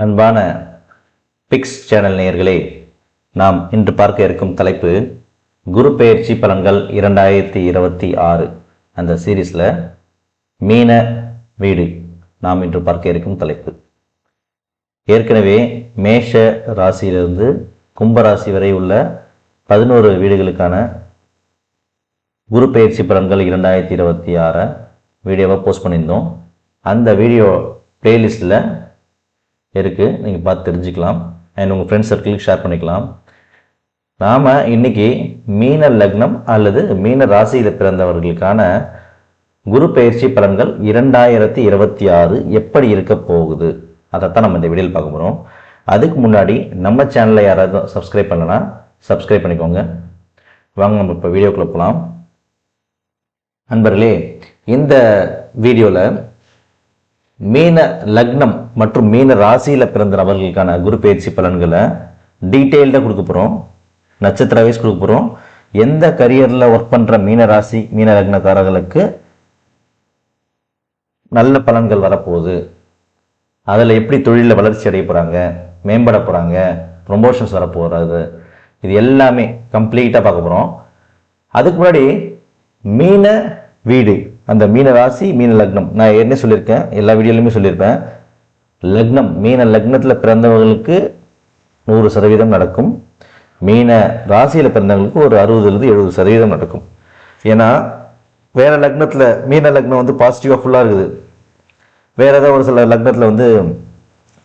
அன்பான fix channel நேயர்களே, நாம் இன்று பார்க்க இருக்கும் தலைப்பு குரு பெயர்ச்சி பலன்கள் 2026. அந்த சீரீஸில் மீன வீடு நாம் இன்று பார்க்க இருக்கும் தலைப்பு. ஏற்கனவே மேஷ ராசியிலிருந்து கும்பராசி வரை உள்ள 11 வீடுகளுக்கான குரு பெயர்ச்சி பலன்கள் 2026 வீடியோவை போஸ்ட் பண்ணியிருந்தோம். அந்த வீடியோ பிளேலிஸ்ட்டில் இருக்குது, நீங்கள் பார்த்து தெரிஞ்சுக்கலாம். அண்ட் உங்கள் ஃப்ரெண்ட்ஸ் சர்க்கிளுக்கு ஷேர் பண்ணிக்கலாம். நாம் இன்றைக்கி மீன லக்னம் அல்லது மீன ராசியில் பிறந்தவர்களுக்கான குரு பெயர்ச்சி பலன்கள் 2026 எப்படி இருக்க போகுது அதைத்தான் நம்ம இந்த வீடியோவில் பார்க்க போகிறோம். அதுக்கு முன்னாடி நம்ம சேனலில் யாராவது சப்ஸ்கிரைப் பண்ணலன்னா சப்ஸ்கிரைப் பண்ணிக்கோங்க. வாங்க நம்ம இப்போ வீடியோக்குள்ளே போகலாம். நண்பர்களே, இந்த வீடியோவில் மீன லக்னம் மற்றும் மீன ராசியில் பிறந்த நபர்களுக்கான குரு பெயர்ச்சி பலன்களை டீட்டெயில்டாக கொடுக்க போகிறோம். நட்சத்திர வைஸ் கொடுக்க போகிறோம். எந்த கரியரில் ஒர்க் பண்ணுற மீன ராசி மீன லக்னக்காரர்களுக்கு நல்ல பலன்கள் வரப்போகுது, அதில் எப்படி தொழிலில் வளர்ச்சி அடைய போகிறாங்க, மேம்பட போகிறாங்க, ப்ரொமோஷன்ஸ் வரப்போகிறது, இது எல்லாமே கம்ப்ளீட்டாக பார்க்க போகிறோம். அதுக்கு முன்னாடி மீன வீடு, அந்த மீன ராசி மீன லக்னம், நான் ஏற்கனவே சொல்லியிருக்கேன், எல்லா வீடியோலையுமே சொல்லியிருப்பேன். லக்னம் மீன லக்னத்தில் பிறந்தவர்களுக்கு 100% நடக்கும். மீன ராசியில் பிறந்தவங்களுக்கு ஒரு 60-70% நடக்கும். ஏன்னா வேற லக்னத்தில் மீன லக்னம் வந்து பாசிட்டிவாக ஃபுல்லாக இருக்குது, வேற ஏதாவது ஒரு சில லக்னத்தில் வந்து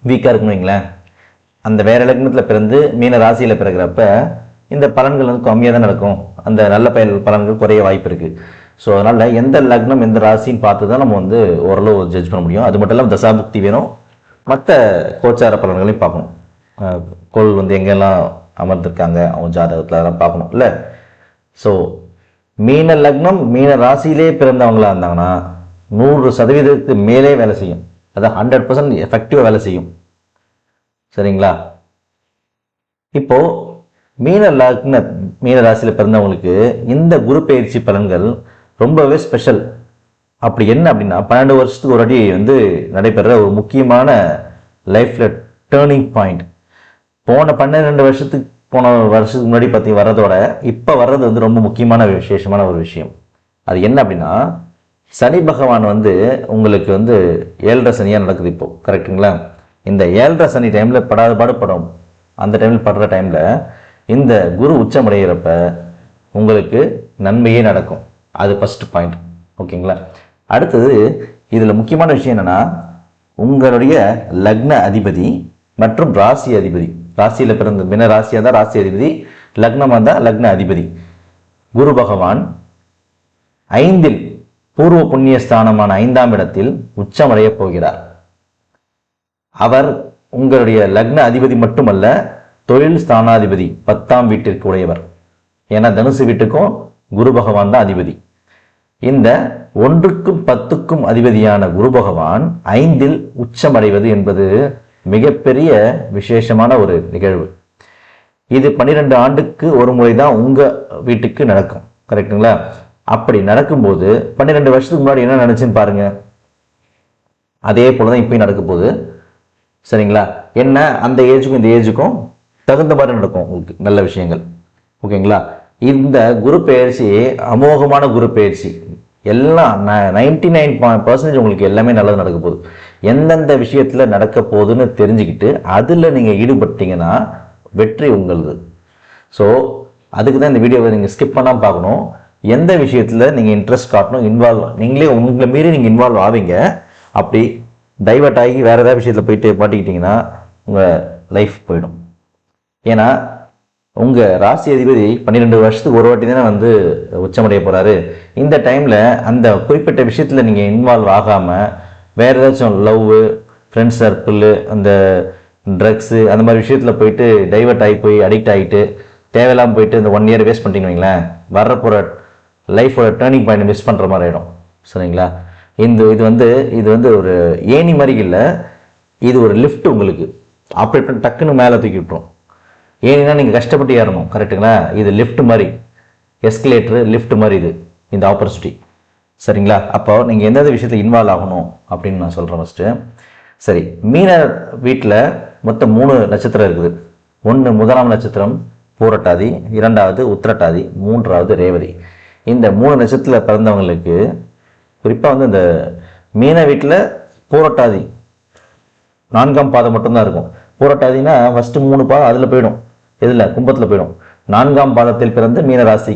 வீக்காக இருக்குன்னு வைங்களேன். அந்த வேற லக்னத்தில் பிறந்து மீன ராசியில் பிறகுறப்ப இந்த பலன்கள் வந்து கம்மியாக தான் நடக்கும், அந்த நல்ல பலன்கள் குறைய வாய்ப்பு இருக்குது. ஸோ அதனால் எந்த லக்னம் எந்த ராசின்னு பார்த்து தான் நம்ம வந்து ஓரளவு ஜட்ஜ் பண்ண முடியும். அது மட்டும் இல்லாமல் தசாபுக்தி வேணும், மற்ற கோச்சார பலன்களையும் பார்க்கணும். கோள் வந்து எங்கெல்லாம் அமர்ந்திருக்காங்க அவங்க ஜாதகத்தில் அதெல்லாம் பார்க்கணும் இல்லை. ஸோ மீன லக்னம் மீன ராசியிலே பிறந்தவங்களா இருந்தாங்கன்னா 100% மேலே வேலை செய்யும், அதான் 100% எஃபெக்டிவாக வேலை செய்யும். சரிங்களா? இப்போ மீன லக்ன மீன ராசியில் பிறந்தவங்களுக்கு இந்த குரு பெயர்ச்சி பலன்கள் ரொம்பவே ஸ்பெஷல். அப்படி என்ன அப்படின்னா 12 வருஷத்துக்கு ஒரு அடி வந்து நடைபெற ஒரு முக்கியமான லைஃப்பில் டேர்னிங் பாயிண்ட். போன 12 வருஷத்துக்கு முன்னாடி பற்றி வர்றதோட இப்போ வர்றது வந்து ரொம்ப முக்கியமான விசேஷமான ஒரு விஷயம். அது என்ன அப்படின்னா, சனி பகவான் வந்து உங்களுக்கு வந்து 7.5 சனியாக நடக்குது இப்போ, கரெக்டுங்களா? இந்த 7.5 சனி டைமில் படாத பாடுபடும். அந்த டைமில் படுற டைமில் இந்த குரு உச்சமடைகிறப்ப உங்களுக்கு நன்மையே நடக்கும். அது ஃபர்ஸ்ட் பாயிண்ட். ஓகேங்களா? அடுத்தது இதில் முக்கியமான விஷயம் என்னன்னா, உங்களுடைய லக்ன அதிபதி மற்றும் ராசி அதிபதி, ராசியில் பிறந்த மீன ராசியாக தான் ராசி அதிபதி, லக்னமாக தான் லக்ன அதிபதி குரு பகவான் 5ல் பூர்வ புண்ணிய ஸ்தானமான 5ஆம் இடத்தில் உச்சமடைய போகிறார். அவர் உங்களுடைய லக்ன அதிபதி மட்டுமல்ல, தொழில் ஸ்தானாதிபதி 10ஆம் வீட்டிற்கு உடையவர். ஏன்னா தனுசு வீட்டுக்கும் குரு பகவான் தான் அதிபதி. இந்த 1க்கும் 10க்கும் அதிபதியான குரு பகவான் 5ல் உச்சமடைவது என்பது மிகப்பெரிய விசேஷமான ஒரு நிகழ்வு. இது 12 ஆண்டுக்கு ஒரு முறை தான் உங்க வீட்டுக்கு நடக்கும், கரெக்டுங்களா? அப்படி நடக்கும்போது 12 வருஷத்துக்கு முன்னாடி என்ன நினைச்சுன்னு பாருங்க, அதே போலதான் இப்பயும் நடக்க போகுது. சரிங்களா? என்ன அந்த ஏஜுக்கும் இந்த ஏஜுக்கும் தகுந்த மாதிரி நடக்கும் உங்களுக்கு நல்ல விஷயங்கள். ஓகேங்களா? இந்த குரு பெயர்ச்சி அமோகமான குரு பெயர்ச்சி. எல்லாம் 99% உங்களுக்கு எல்லாமே நல்லது நடக்க போகுது. எந்தெந்த விஷயத்தில் நடக்க போகுதுன்னு தெரிஞ்சுக்கிட்டு அதில் நீங்கள் ஈடுபட்டீங்கன்னா வெற்றி உங்களது. ஸோ அதுக்கு தான் இந்த வீடியோவை நீங்கள் ஸ்கிப் பண்ணாமல் பார்க்கணும். எந்த விஷயத்தில் நீங்கள் இன்ட்ரெஸ்ட் காட்டணும், நீங்களே உங்களை மீறி நீங்கள் இன்வால்வ் ஆவீங்க. அப்படி டைவர்ட் ஆகி வேறு ஏதாவது விஷயத்தில் போயிட்டு மாட்டிக்கிட்டிங்கன்னா உங்கள் லைஃப் போயிடும். ஏன்னா உங்கள் ராசி அதிபதி 12 வருஷத்துக்கு ஒரு வாட்டி தானே வந்து உச்சமடைய போகிறாரு. இந்த டைமில் அந்த குறிப்பிட்ட விஷயத்தில் நீங்கள் இன்வால்வ் ஆகாமல் வேறு ஏதாச்சும் லவ், ஃப்ரெண்ட்ஸ் சர்க்கிள், அந்த ட்ரக்ஸு அந்த மாதிரி விஷயத்தில் போயிட்டு டைவர்ட் ஆகி போய் அடிக்ட் ஆகிட்டு தேவையில்லாமல் போயிட்டு இந்த 1 இயர் வேஸ்ட் பண்ணிட்டீங்கன்னு வைங்களேன், வர்ற போகிற லைஃபோட டேர்னிங் பாயிண்ட் மிஸ் பண்ணுற மாதிரி ஆகிடும். சரிங்களா? இது வந்து ஒரு ஏணி மாதிரி இல்லை, இது ஒரு லிஃப்ட். உங்களுக்கு ஆப்ரேட் பண்ணி டக்குன்னு மேலே தூக்கி விட்டுரும். ஏன்னா நீங்கள் கஷ்டப்பட்டு ஏறணும், கரெக்டுங்களா? இது லிஃப்ட் மாதிரி, எஸ்கலேட்டரு லிஃப்ட் மாதிரி இது இந்த ஆப்பர்ச்சுனிட்டி. சரிங்களா? அப்போ நீங்கள் எந்தெந்த விஷயத்தில் இன்வால்வ் ஆகணும் அப்படின்னு நான் சொல்கிறேன். ஃபஸ்ட்டு சரி, மீன வீட்டில் மொத்தம் 3 நட்சத்திரம் இருக்குது. ஒன்று முதலாம் நட்சத்திரம் பூரட்டாதி, 2வது உத்திரட்டாதி, 3வது ரேவதி. இந்த 3 நட்சத்திரத்தில் பிறந்தவங்களுக்கு குறிப்பாக வந்து இந்த மீன வீட்டில் பூரட்டாதி 4ஆம் பாதம் மட்டும்தான் இருக்கும். பூரட்டாதினா ஃபஸ்ட்டு 3 பாதம் அதில் போயிடும், இதில் கும்பத்தில் போயிடும். 4ஆம் பாதத்தில் பிறந்த மீனராசி,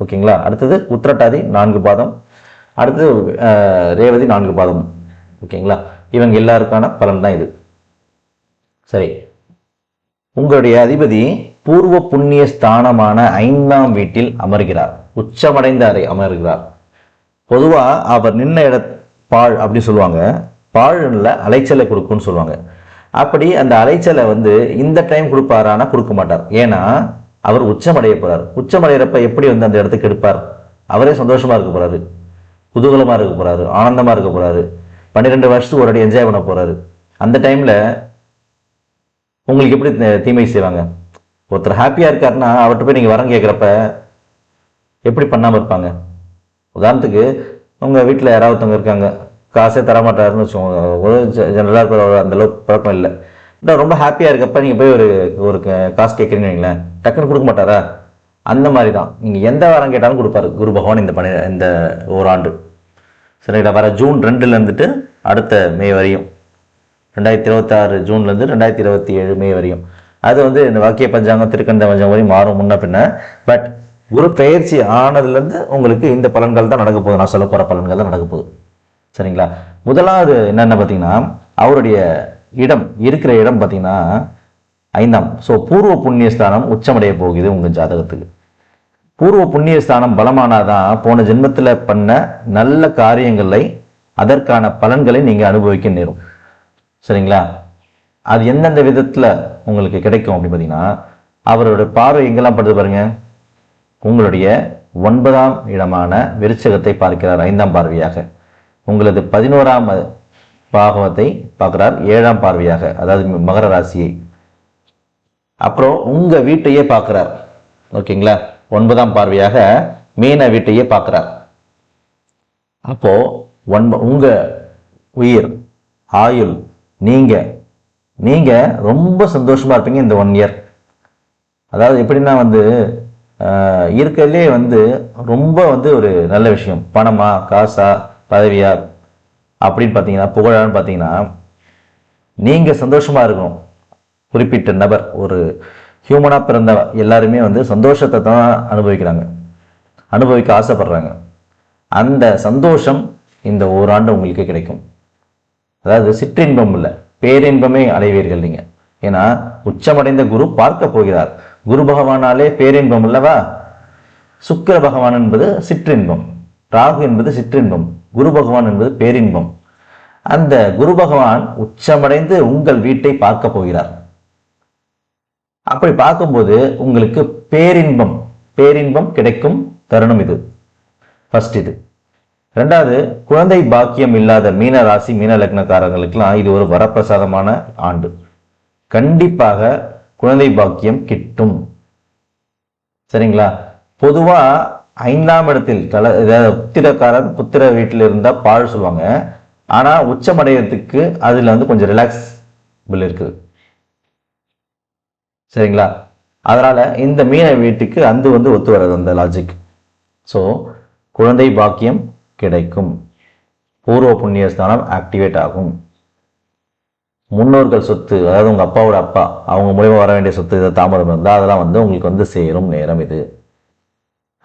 ஓகேங்களா. அடுத்தது உத்திரட்டாதி 4 பாதம், அடுத்தது ரேவதி 4 பாதம், ஓகேங்களா. இவங்க எல்லாருக்கான பலன் தான் இது. சரி, உங்களுடைய அதிபதி பூர்வ புண்ணிய ஸ்தானமான 5ஆம் வீட்டில் அமர்கிறார், உச்சமடைந்த அறை அமர்கிறார். பொதுவா அவர் நின்ன பாழ் அப்படி சொல்லுவாங்க, பாழ்ல அலைச்சலை கொடுக்கும்னு சொல்லுவாங்க. அப்படி அந்த அலைச்சலை வந்து இந்த டைம் கொடுப்பாரானா கொடுக்க மாட்டார். ஏன்னா அவர் உச்சமடைய போறார். உச்சமடைகிறப்ப எப்படி வந்து அந்த இடத்துக்கு எடுப்பார்? அவரே சந்தோஷமா இருக்க போறாரு, குதூகலமா இருக்க போறாரு, ஆனந்தமா இருக்க போறாரு, 12 வருஷத்துக்கு ஒரு அடி என்ஜாய் பண்ண போறாரு. அந்த டைம்ல உங்களுக்கு எப்படி தீமை செய்வாங்க? ஒருத்தர் ஹாப்பியா இருக்காருன்னா அவர்கிட்ட போய் நீங்க வரம் கேட்கிறப்ப எப்படி பண்ணாம இருப்பாங்க? உதாரணத்துக்கு உங்க வீட்டில் யாராவது ஒருத்தவங்க இருக்காங்க, காசே தரமாட்டாருன்னு வச்சுக்கோங்க, ஜெனரலாக இருக்கிற அந்த அளவுக்கு பழக்கம் இல்லை, ரொம்ப ஹாப்பியா இருக்கப்ப நீங்க போய் ஒரு காசு கேட்குறீங்கன்னு வைங்களேன், டக்குன்னு கொடுக்க மாட்டாரா? அந்த மாதிரி தான் நீங்க எந்த வாரம் கேட்டாலும் கொடுப்பாரு குரு பகவான் இந்த ஓராண்டு. சரிங்களா. வர ஜூன் 2ல இருந்துட்டு அடுத்த மே வரையும், 2026 ஜூன்லேருந்து 2027 மே வரையும். அது வந்து இந்த வாக்கிய பஞ்சாங்கம் திருக்கண்ட பஞ்சாங்கம் வரையும் மாறும் முன்ன பின்ன. பட் குரு பெயர்ச்சி ஆனதுலேருந்து உங்களுக்கு இந்த பலன்கள் தான் நடக்க போகுது, நான் சொல்ல போகிற பலன்கள் தான் நடக்க போகுது. சரிங்களா. முதலாவது என்னென்ன பார்த்தீங்கன்னா, அவருடைய இடம் இருக்கிற இடம் பார்த்தீங்கன்னா 5ஆம். ஸோ பூர்வ புண்ணியஸ்தானம் உச்சமடைய போகுது உங்கள் ஜாதகத்துக்கு. பூர்வ புண்ணியஸ்தானம் பலமானாதான் போன ஜென்மத்தில் பண்ண நல்ல காரியங்களை, அதற்கான பலன்களை நீங்கள் அனுபவிக்க நேரும். சரிங்களா. அது எந்தெந்த விதத்தில் உங்களுக்கு கிடைக்கும் அப்படின்னு பார்த்தீங்கன்னா, அவரோட பார்வை எங்கெல்லாம் படுது பாருங்க. உங்களுடைய 9ஆம் இடமான விருச்சகத்தை பார்க்கிறார் 5ஆம் பார்வையாக. உங்களது 11ஆம் பாகவத்தை பார்க்கிறார் 7ஆம் பார்வையாக, அதாவது மகர ராசியை. அப்புறம் உங்க வீட்டையே பார்க்கிறார், ஓகேங்களா. 9ஆம் பார்வையாக மீன வீட்டையே பார்க்கிறார். அப்போ உங்க உயிர், ஆயுள், நீங்க ரொம்ப சந்தோஷமா இருப்பீங்க இந்த 1 இயர். அதாவது எப்படின்னா வந்து இருக்கிறதுலே வந்து ரொம்ப வந்து ஒரு நல்ல விஷயம், பணமா காசா பதவியா அப்படின்னு பார்த்தீங்கன்னா, புகழான்னு பார்த்தீங்கன்னா, நீங்க சந்தோஷமா இருக்கணும். குறிப்பிட்ட நபர், ஒரு ஹியூமனா பிறந்த எல்லாருமே வந்து சந்தோஷத்தை தான் அனுபவிக்க ஆசைப்படுறாங்க. அந்த சந்தோஷம் இந்த ஓராண்டு உங்களுக்கு கிடைக்கும். அதாவது சிற்றின்பம் இல்லை, பேரின்பமே அடைவீர்கள் நீங்க. ஏன்னா உச்சமடைந்த குரு பார்க்க போகிறார். குரு பகவானாலே பேரின்பம் அல்லவா. சுக்கிர பகவான் என்பது சிற்றின்பம், ராகு என்பது சிற்றின்பம், குரு பகவான் என்பது பேரின்பம். அந்த குரு பகவான் உச்சமடைந்து உங்கள் வீட்டை பார்க்க போகிறார். அப்படி பார்க்கும்போது உங்களுக்கு பேரின்பம் கிடைக்கும் தருணம் இது. ஃபர்ஸ்ட் இது. 2வது, குழந்தை பாக்கியம் இல்லாத மீன ராசி மீன லக்னக்காரங்களுக்கெல்லாம் இது ஒரு வரப்பிரசாதமான ஆண்டு. கண்டிப்பாக குழந்தை பாக்கியம் கிட்டும். சரிங்களா. பொதுவா 5ஆம் இடத்தில் புத்திர வீட்டில் இருந்தா பாழ் சொல்லுவாங்க. ஆனா உச்சமடையத்துக்கு அதுல வந்து கொஞ்சம் ரிலாக்ஸ்பிள் இருக்குது. சரிங்களா. அதனால இந்த மீன வீட்டுக்கு அந்த வந்து ஒத்து வராது அந்த லாஜிக். ஸோ குழந்தை பாக்கியம் கிடைக்கும், பூர்வ புண்ணியஸ்தானம் ஆக்டிவேட் ஆகும், முன்னோர்கள் சொத்து, அதாவது உங்க அப்பாவோட அப்பா அவங்க மூலியமா வர வேண்டிய சொத்து இதை தாமதம் இருந்தால் அதெல்லாம் வந்து உங்களுக்கு வந்து சேரும் நேரம் இது.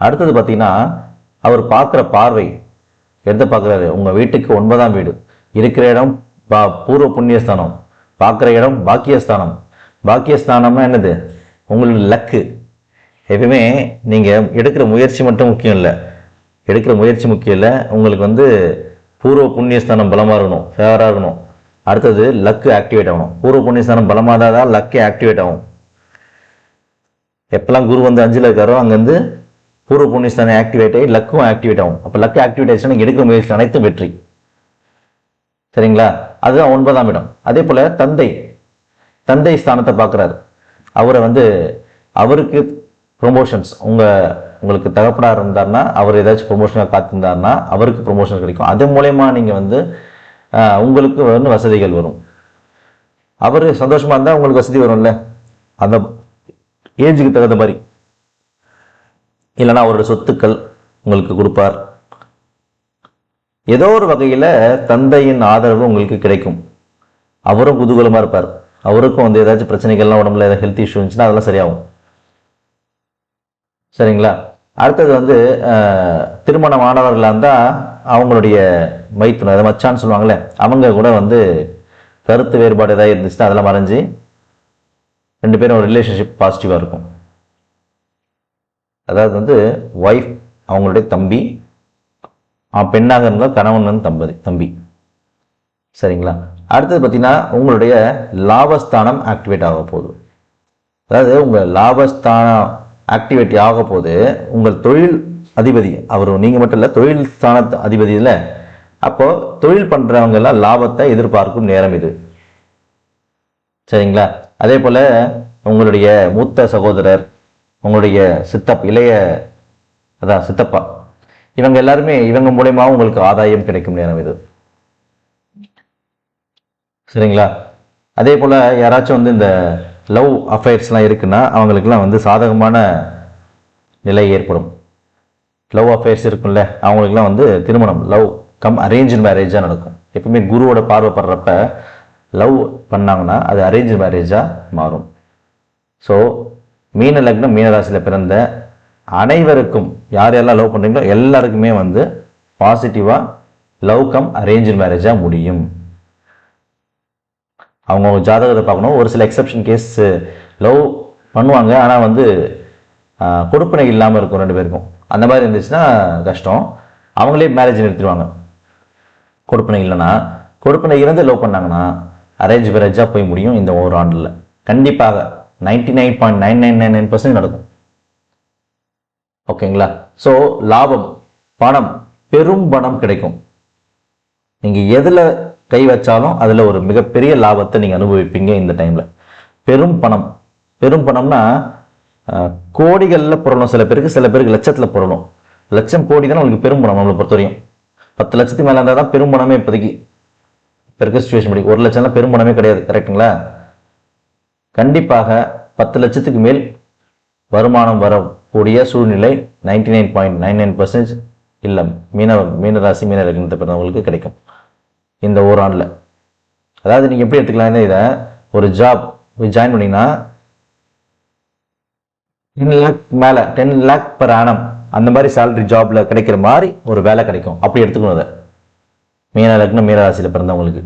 அடுத்தது பார்த்தீங்கன்னா, அவர் பார்க்குற பார்வை எதை பார்க்குறாரு? உங்க வீட்டுக்கு 9ஆம் வீடு, இருக்கிற இடம் பூர்வ புண்ணியஸ்தானம், பார்க்குற இடம் பாக்கியஸ்தானம். பாக்கியஸ்தானம்னா என்னது? உங்களோட லக்கு. எப்பவுமே நீங்க எடுக்கிற முயற்சி மட்டும் முக்கியம் இல்லை, உங்களுக்கு வந்து பூர்வ புண்ணியஸ்தானம் பலமாக இருக்கணும், ஃபேவராக இருக்கணும். அடுத்தது லக்கு ஆக்டிவேட் ஆகணும். பூர்வ புண்ணியஸ்தானம் பலமாக தான் லக்கே ஆக்டிவேட் ஆகும். எப்பெல்லாம் குரு வந்து 5ல் இருக்காரோ அங்கேருந்து பூர்வ புண்ணியஸ்தானம் ஆக்டிவேட் ஆகி லக்கும் ஆக்டிவேட் ஆகும். அப்போ லக்கு ஆக்டிவேட் ஆயிடுச்சுன்னா நீங்கள் எடுக்கிற முயற்சி அனைத்தும் வெற்றி. சரிங்களா. அதுதான் 9ஆம் இடம். அதே போல தந்தை ஸ்தானத்தை பார்க்குறாரு. அவரை வந்து அவருக்கு ப்ரொமோஷன்ஸ், உங்களுக்கு தகப்பனார் இருந்தார்னா அவர் ஏதாச்சும் ப்ரொமோஷனாக காத்திருந்தாருன்னா அவருக்கு ப்ரொமோஷன் கிடைக்கும். அது மூலயமா நீங்கள் வந்து உங்களுக்கு வந்து வசதிகள் வரும். அவர் சந்தோஷமாக இருந்தால் உங்களுக்கு வசதி வரும்ல, அந்த ஏஜுக்கு தகுந்த மாதிரி. இல்லைன்னா அவரோட சொத்துக்கள் உங்களுக்கு கொடுப்பார். ஏதோ ஒரு வகையில் தந்தையின் ஆதரவு உங்களுக்கு கிடைக்கும். அவரும் குதூகலமாக இருப்பார். அவருக்கும் வந்து ஏதாச்சும் பிரச்சனைகள்லாம் உடம்புல ஏதாவது ஹெல்த் இஷ்யூ இருந்துச்சுன்னா அதெல்லாம் சரியாகும். சரிங்களா? அடுத்தது வந்து திருமணமானவர்களாக இருந்தால் அவங்களுடைய மைத்துனர், அதை மச்சான்னு சொல்லுவாங்களே, அவங்க கூட வந்து கருத்து வேறுபாடு ஏதாவது இருந்துச்சுன்னா அதெல்லாம் மறைஞ்சு 2 பேரும் ஒரு ரிலேஷன்ஷிப் பாசிட்டிவாக இருக்கும். அதாவது வந்து ஒய்ஃப் அவங்களுடைய தம்பி, பெண்ணாக இருந்தால் கணவன் வந்து தம்பி. சரிங்களா? அடுத்தது பார்த்தீங்கன்னா உங்களுடைய லாபஸ்தானம் ஆக்டிவேட் ஆக போகுது. அதாவது உங்கள் லாபஸ்தானம் ஆக்டிவேட் ஆக போது உங்கள் தொழில் அதிபதி, அவர் நீங்கள் மட்டும் இல்லை, தொழில் ஸ்தான அதிபதி இல்லை. அப்போ தொழில் பண்ணுறவங்க எல்லாம் லாபத்தை எதிர்பார்க்கும் நேரம் இது. சரிங்களா? அதே போல் உங்களுடைய மூத்த சகோதரர், உங்களுடைய சித்தப்பா, இவங்க எல்லாருமே இவங்க மூலயமா உங்களுக்கு ஆதாயம் கிடைக்கும் நேரம் இது. சரிங்களா? அதே போல் யாராச்சும் வந்து இந்த லவ் அஃபேர்ஸ்லாம் இருக்குன்னா அவங்களுக்குலாம் வந்து சாதகமான நிலை ஏற்படும். லவ் அஃபேர்ஸ் இருக்குல்ல, அவங்களுக்குலாம் வந்து திருமணம் லவ் கம் அரேஞ்ச் மேரேஜாக நடக்கும். எப்பவுமே குருவோட பார்வைப்படுறப்ப லவ் பண்ணாங்கன்னா அது அரேஞ்ச் மேரேஜாக மாறும். ஸோ மீன லக்னம் மீனராசியில் பிறந்த அனைவருக்கும், யார் யாரெல்லாம் லவ் பண்ணுறீங்களோ எல்லாருக்குமே வந்து பாசிட்டிவாக லவ் கம் அரேஞ்ச் மேரேஜாக முடியும். அவங்க ஜாதகத்தை பார்க்கணும். ஒரு சில எக்ஸப்ஷன் கேஸ் லவ் பண்ணுவாங்க, ஆனால் வந்து கொடுப்பனை இல்லாமல் இருக்கும் 2 பேருக்கும். அந்த மாதிரி இருந்துச்சுன்னா கஷ்டம். அவங்களே மேரேஜ் நிறுத்திடுவாங்க. கொடுப்பனை இல்லைன்னா, கொடுப்பனை இருந்து லவ் பண்ணாங்கன்னா அரேஞ்ச் மேரேஜாக போய் முடியும். இந்த ஒரு ஆண்டில் கண்டிப்பாக 99.999% நடக்கும். ஓகேங்களா? ஸோ லாபம், பணம், பெரும் பணம் கிடைக்கும். நீங்கள் எதில் கை வச்சாலும் அதில் ஒரு மிகப்பெரிய லாபத்தை நீங்கள் அனுபவிப்பீங்க இந்த டைமில். பெரும் பணம்னா கோடிகளில் புரளும். சில பேருக்கு லட்சத்தில் புரளும். லட்சம் கோடி தான் உங்களுக்கு பெரும் பணம். நம்மளை பொறுத்தவரையும் 10 லட்சத்துக்கு மேலே இருந்தால் தான் பெரும் பணமே. இப்போதைக்கு இப்போ இருக்க சுச்சுவேஷன் படி 1 லட்சம்லாம் பெரும் பணமே கிடையாது. கரெக்டுங்களா? கண்டிப்பாக 10 லட்சத்துக்கு மேல் வருமானம் வரக்கூடிய சூழ்நிலை 99.99% இல்லை மீனராசி மீன லக்னத்தை பிறந்தவங்களுக்கு கிடைக்கும் இந்த ஓராண்டில். அதாவது நீங்கள் எப்படி எடுத்துக்கலாம், இதை ஒரு ஜாப் ஜாயின் பண்ணிங்கன்னா 10 lakh மேலே 10 lakh per annum அந்த மாதிரி சேலரி ஜாப்ல கிடைக்கிற மாதிரி ஒரு வேலை கிடைக்கும். அப்படி எடுத்துக்கணும் அதை மீன லக்னம் மீனராசியில் பிறந்தவங்களுக்கு.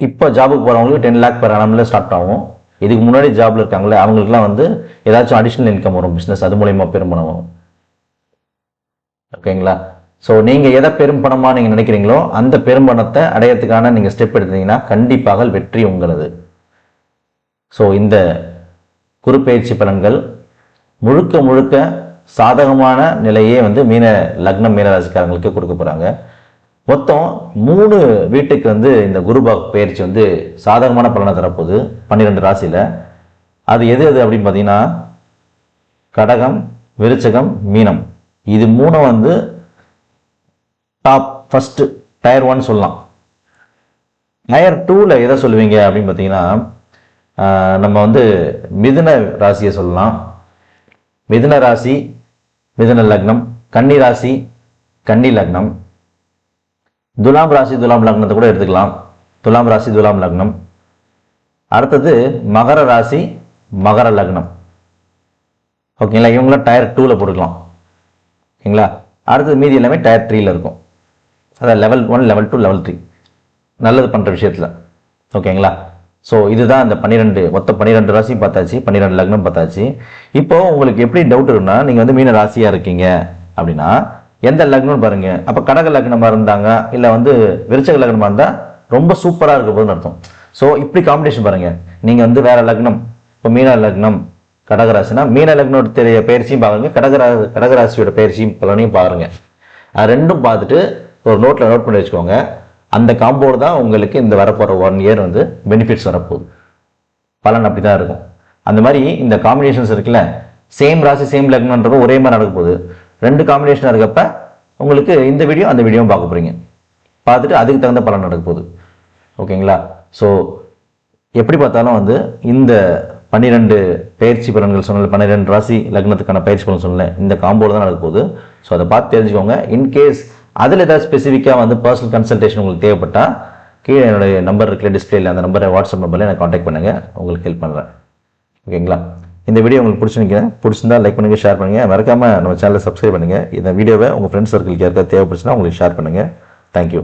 இப்போ ஜாபுக்கு போகிறவங்களுக்கு 10 lakh per annumல ஸ்டார்ட் ஆகும். இதுக்கு முன்னாடி ஜாப்ல இருக்காங்களே அவங்களுக்குலாம் வந்து ஏதாச்சும் அடிஷ்னல் இன்கம் வரும், பிஸ்னஸ், அது மூலயமா பெரும்பணம் வரும். ஓகேங்களா? ஸோ நீங்கள் எதை பெரும்பணமாக நீங்கள் நினைக்கிறீங்களோ அந்த பெரும்பணத்தை அடையறதுக்கான நீங்கள் ஸ்டெப் எடுத்தீங்கன்னா கண்டிப்பாக வெற்றி உங்களது. ஸோ இந்த குருப்பெயர்ச்சி பலன்கள் முழுக்க சாதகமான நிலையே வந்து மீன லக்னம் மீனராசிக்காரங்களுக்கு கொடுக்க போகிறாங்க. மொத்தம் 3 வீட்டுக்கு வந்து இந்த குரு பயிற்சி வந்து சாதகமான பலனை தரப்போகுது 12 ராசியில். அது எது அப்படின்னு பார்த்தீங்கன்னா கடகம், விருச்சகம், மீனம். இது 3 வந்து டாப் ஃபர்ஸ்ட் டயர் 1 சொல்லலாம். டயர் 2ல எதை சொல்லுவீங்க அப்படின்னு பார்த்தீங்கன்னா நம்ம வந்து மிதுன ராசியை சொல்லலாம். மிதுன ராசி, மிதுன லக்னம், கன்னி ராசி, கன்னி லக்னம், துலாம் ராசி, துலாம் லக்னத்தை கூட எடுத்துக்கலாம். துலாம் ராசி, துலாம் லக்னம். அடுத்தது மகர ராசி, மகர லக்னம். ஓகேங்களா? இவங்களாம் டயர் 2ல போட்டுக்கலாம். ஓகேங்களா? அடுத்தது மீதி எல்லாமே டயர் 3ல இருக்கும். அதான் லெவல் 1, லெவல் 2, லெவல் 3 நல்லது பண்ணுற விஷயத்தில். ஓகேங்களா? ஸோ இதுதான் இந்த 12 மொத்த 12 ராசி பார்த்தாச்சு, 12 லக்னம் பார்த்தாச்சு. இப்போ உங்களுக்கு எப்படி டவுட் இருக்குன்னா, நீங்கள் வந்து மீன ராசியாக இருக்கீங்க அப்படின்னா எந்த லக்னம் பாருங்க. அப்போ கடக லக்னமாக இருந்தாங்க இல்லை வந்து விருச்சக லக்னமாக இருந்தால் ரொம்ப சூப்பராக இருக்க போதுன்னு அர்த்தம். ஸோ இப்படி காம்படிஷன் பாருங்க. நீங்கள் வந்து வேற லக்னம், இப்போ மீன லக்னம் கடகராசினா மீன லக்னோட பயிற்சியும் பாருங்க, கடகராசியோட பயிற்சியும் பலனையும் பாருங்க. அது ரெண்டும் பார்த்துட்டு ஒரு நோட்டில் நோட் பண்ணி வச்சுக்கோங்க. அந்த காம்போடு தான் உங்களுக்கு இந்த வரப்போகிற 1 year வந்து பெனிஃபிட்ஸ் வரப்போகுது. பலன் அப்படி தான் இருக்கும். அந்த மாதிரி இந்த காம்பினேஷன்ஸ் இருக்குல்ல, சேம் ராசி சேம் லக்னன்றப்போ ஒரே மாதிரி நடக்க போகுது. 2 காம்பினேஷனாக இருக்கப்ப உங்களுக்கு இந்த வீடியோ அந்த வீடியோவும் பார்க்க போகிறீங்க. பார்த்துட்டு அதுக்கு தகுந்த பலன் நடக்க போகுது. ஓகேங்களா? ஸோ எப்படி பார்த்தாலும் வந்து இந்த 12 பயிற்சி பலன்கள் சொன்னேன், 12 ராசி லக்னத்துக்கான பயிற்சி பலன் சொன்னேன், இந்த காம்போவில் தான் நடக்க போகுது. ஸோ அதை பார்த்து தெரிஞ்சுக்கோங்க. இன்கேஸ் அதில் ஏதாவது ஸ்பெசிஃபிக்காக வந்து பர்சனல் கன்சல்டேஷன் உங்களுக்கு தேவைப்பட்டால் கீழே என்னுடைய நம்பர் இருக்குல்ல டிஸ்பிளேல, அந்த நம்பரை வாட்ஸ்அப் நம்பரில் எனக்கு காண்டாக்ட் பண்ணுங்கள், உங்களுக்கு ஹெல்ப் பண்ணுறேன். ஓகேங்களா? இந்த வீடியோ உங்களுக்கு பிடிச்சிருந்தா லைக் பண்ணுங்கள், ஷேர் பண்ணுங்கள், மறக்காமல் நம்ம சேனலை சப்ஸ்கிரைப் பண்ணுங்கள். இந்த வீடியோவை உங்கள் ஃப்ரெண்ட்ஸ் சர்க்கிளுக்கு யாருக்காவது தேவைப்படுச்சுன்னா உங்களுக்கு ஷேர் பண்ணுங்கள். தேங்க்யூ.